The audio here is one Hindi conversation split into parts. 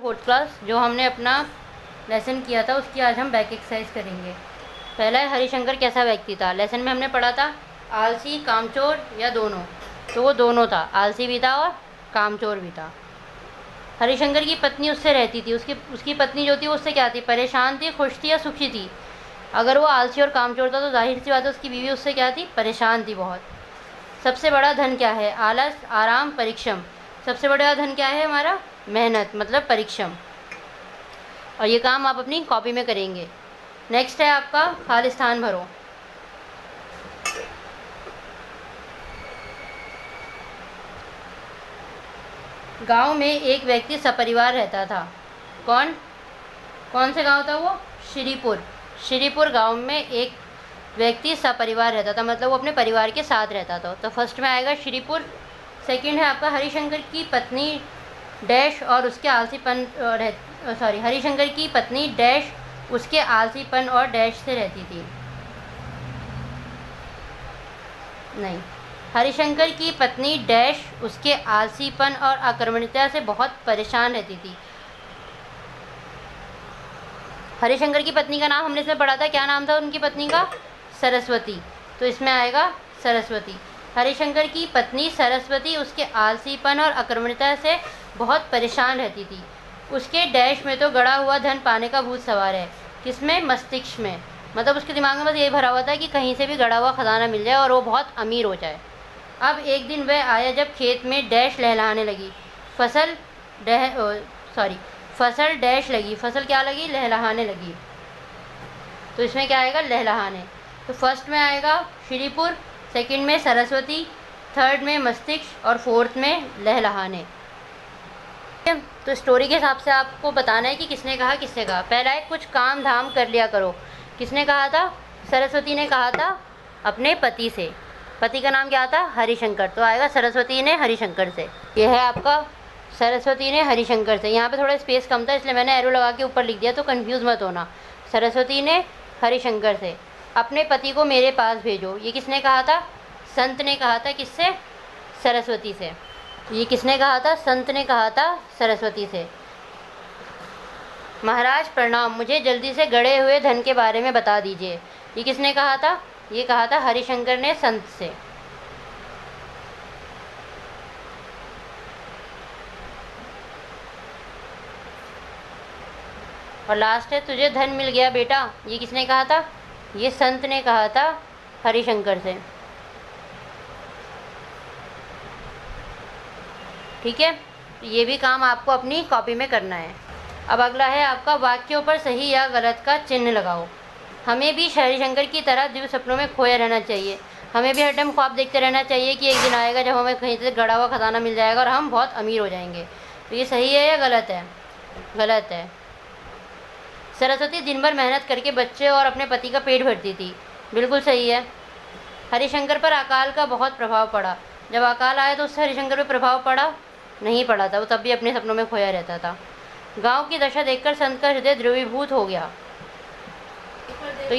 4th क्लास जो हमने अपना लेसन किया था उसकी आज हम बैक एक्सरसाइज करेंगे। पहला है हरिशंकर कैसा व्यक्ति था। लेसन में हमने पढ़ा था आलसी, कामचोर या दोनों, तो वो दोनों था, आलसी भी था और कामचोर भी था। हरिशंकर की पत्नी उससे रहती थी, उसकी पत्नी जो थी वो उससे क्या थी, परेशान थी, खुश थी या सुखी थी। अगर वो आलसी और कामचोर था तो जाहिर सी बात है उसकी बीवी उससे क्या थी, परेशान थी बहुत। सबसे बड़ा धन क्या है, आलस, आराम, परिश्रम। सबसे बड़ा धन क्या है हमारा, मेहनत मतलब परिश्रम। और ये काम आप अपनी कॉपी में करेंगे। नेक्स्ट है आपका खालिस्तान भरो। गांव में एक व्यक्ति सपरिवार रहता था। कौन से गांव था वो, श्रीपुर गांव में एक व्यक्ति सपरिवार रहता था, मतलब वो अपने परिवार के साथ रहता था। तो फर्स्ट में आएगा श्रीपुर। सेकंड है आपका हरिशंकर की पत्नी डैश और उसके आलसीपन हरिशंकर की पत्नी डैश उसके आलसीपन और डैश से रहती थी। नहीं, हरिशंकर की पत्नी डैश उसके आलसीपन और आक्रामकता से बहुत परेशान रहती थी। हरिशंकर की पत्नी का नाम हमने इसमें पढ़ा था, क्या नाम था उनकी पत्नी का, सरस्वती। तो इसमें आएगा सरस्वती। हरिशंकर की पत्नी सरस्वती उसके आलसीपन और आक्रामकता से बहुत परेशान रहती थी। उसके डैश में तो गड़ा हुआ धन पाने का भूत सवार है। किसमें, मस्तिष्क में, मतलब उसके दिमाग में बस यही भरा हुआ था कि कहीं से भी गड़ा हुआ खजाना मिल जाए और वो बहुत अमीर हो जाए। अब एक दिन वह आया जब खेत में डैश लहलहाने लगी। फसल डैश लगी, फसल क्या लगी, लहलहाने लगी। तो इसमें क्या आएगा, लहलहाने। तो फर्स्ट में आएगा श्रीपुर, सेकंड में सरस्वती, थर्ड में मस्तिष्क और फोर्थ में लहलहाने। तो स्टोरी के हिसाब से आपको बताना है कि किसने कहा किससे कहा। पहला है कुछ काम धाम कर लिया करो। किसने कहा था, सरस्वती ने कहा था अपने पति से। पति का नाम क्या था, हरिशंकर। तो आएगा सरस्वती ने हरिशंकर से। यह है आपका सरस्वती ने हरिशंकर से। यहाँ पे थोड़ा स्पेस कम था इसलिए मैंने एरो लगा के ऊपर लिख दिया, तो कंफ्यूज मत होना। सरस्वती ने हरिशंकर से। अपने पति को मेरे पास भेजो, ये किसने कहा था, संत ने कहा था। किससे, सरस्वती से। ये किसने कहा था, संत ने कहा था सरस्वती से। महाराज प्रणाम, मुझे जल्दी से गड़े हुए धन के बारे में बता दीजिए। ये किसने कहा था, ये कहा था हरिशंकर ने संत से। और लास्ट है तुझे धन मिल गया बेटा, ये किसने कहा था, ये संत ने कहा था हरिशंकर से। ठीक है, ये भी काम आपको अपनी कॉपी में करना है। अब अगला है आपका वाक्यों पर सही या गलत का चिन्ह लगाओ। हमें भी हरिशंकर की तरह दिव्य सपनों में खोया रहना चाहिए। हमें भी हर टाइम ख्वाब देखते रहना चाहिए कि एक दिन आएगा जब हमें कहीं से गड़ा हुआ खजाना मिल जाएगा और हम बहुत अमीर हो जाएंगे। तो ये सही है या गलत है, गलत है। सरस्वती दिन भर मेहनत करके बच्चे और अपने पति का पेट भरती थी, बिल्कुल सही है। हरिशंकर पर अकाल का बहुत प्रभाव पड़ा। जब अकाल आया तो उससे हरिशंकर पर प्रभाव पड़ा, नहीं पड़ा था, वो तब भी अपने सपनों में खोया रहता था। गांव की दशा देखकर संत का हृदय द्रवीभूत हो गया। तो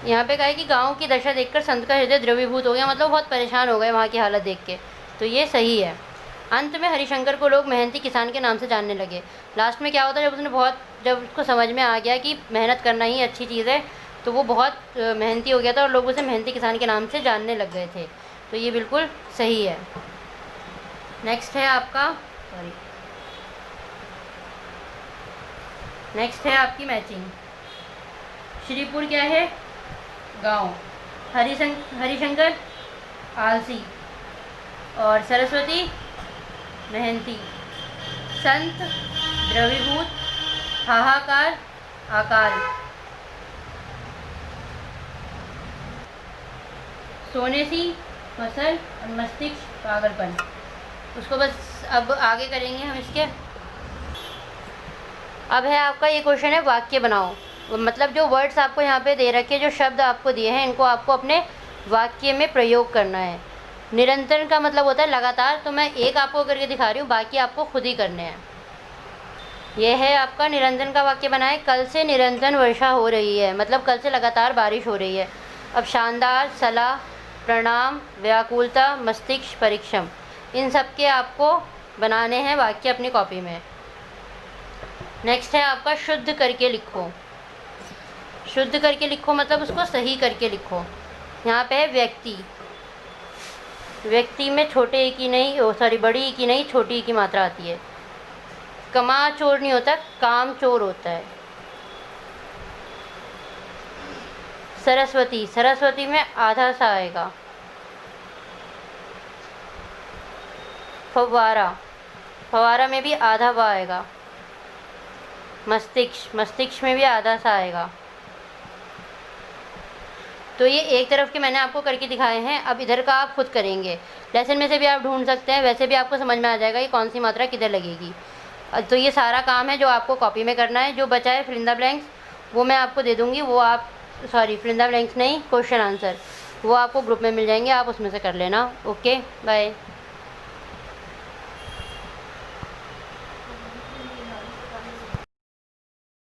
यहाँ पे कहा है कि गांव की दशा देखकर संत का हृदय द्रवीभूत हो गया, मतलब बहुत परेशान हो गए वहाँ की हालत देख के। तो ये सही है। अंत में हरिशंकर को लोग मेहनती किसान के नाम से जानने लगे। लास्ट में क्या होता है, जब उसको समझ में आ गया कि मेहनत करना ही अच्छी चीज़ है, तो वो बहुत मेहनती हो गया था और लोग उसे मेहनती किसान के नाम से जानने लग गए थे। तो ये बिल्कुल सही है। नेक्स्ट है आपकी मैचिंग। श्रीपुर क्या है, गांव। हरिशंकर आलसी और सरस्वती मेहनती। संत द्रवीभूत, हाहाकार, अकाल। सोने सी, फसल और मस्तिष्क पागलपन। उसको बस अब आगे करेंगे हम इसके। अब है आपका ये क्वेश्चन है वाक्य बनाओ। मतलब जो वर्ड्स आपको यहाँ पे दे रखे, जो शब्द आपको दिए हैं, इनको आपको अपने वाक्य में प्रयोग करना है। निरंतर का मतलब होता है लगातार, तो मैं एक आपको करके दिखा रही हूँ, बाकी आपको खुद ही करने हैं। यह है आपका निरंतर का वाक्य बनाए। कल से निरंतर वर्षा हो रही है, मतलब कल से लगातार बारिश हो रही है। अब शानदार, सलाह, प्रणाम, व्याकुलता, मस्तिष्क, परिश्रम, इन सब के आपको बनाने हैं वाक्य अपनी कॉपी में। नेक्स्ट है आपका शुद्ध करके लिखो। शुद्ध करके लिखो मतलब उसको सही करके लिखो। यहाँ पे है व्यक्ति। व्यक्ति में छोटे ई की नहीं, सॉरी बड़ी ई की नहीं, छोटी ई की मात्रा आती है। कमा चोर नहीं होता, काम चोर होता है। सरस्वती, सरस्वती में आधा सा आएगा। फव्वारा, फव्वारा में भी आधा वा आएगा। मस्तिष्क, मस्तिष्क में भी आधा सा आएगा। तो ये एक तरफ के मैंने आपको करके दिखाए हैं, अब इधर का आप खुद करेंगे। लेसन में से भी आप ढूंढ सकते हैं, वैसे भी आपको समझ में आ जाएगा कि कौन सी मात्रा किधर लगेगी। तो ये सारा काम है जो आपको कॉपी में करना है। जो बचा है फिल इन द ब्लैंक्स वो मैं आपको दे दूँगी, वो आप sorry fill in the blanks नहीं, क्वेश्चन आंसर वो आपको ग्रुप में मिल जाएंगे, आप उसमें से कर लेना। Okay bye.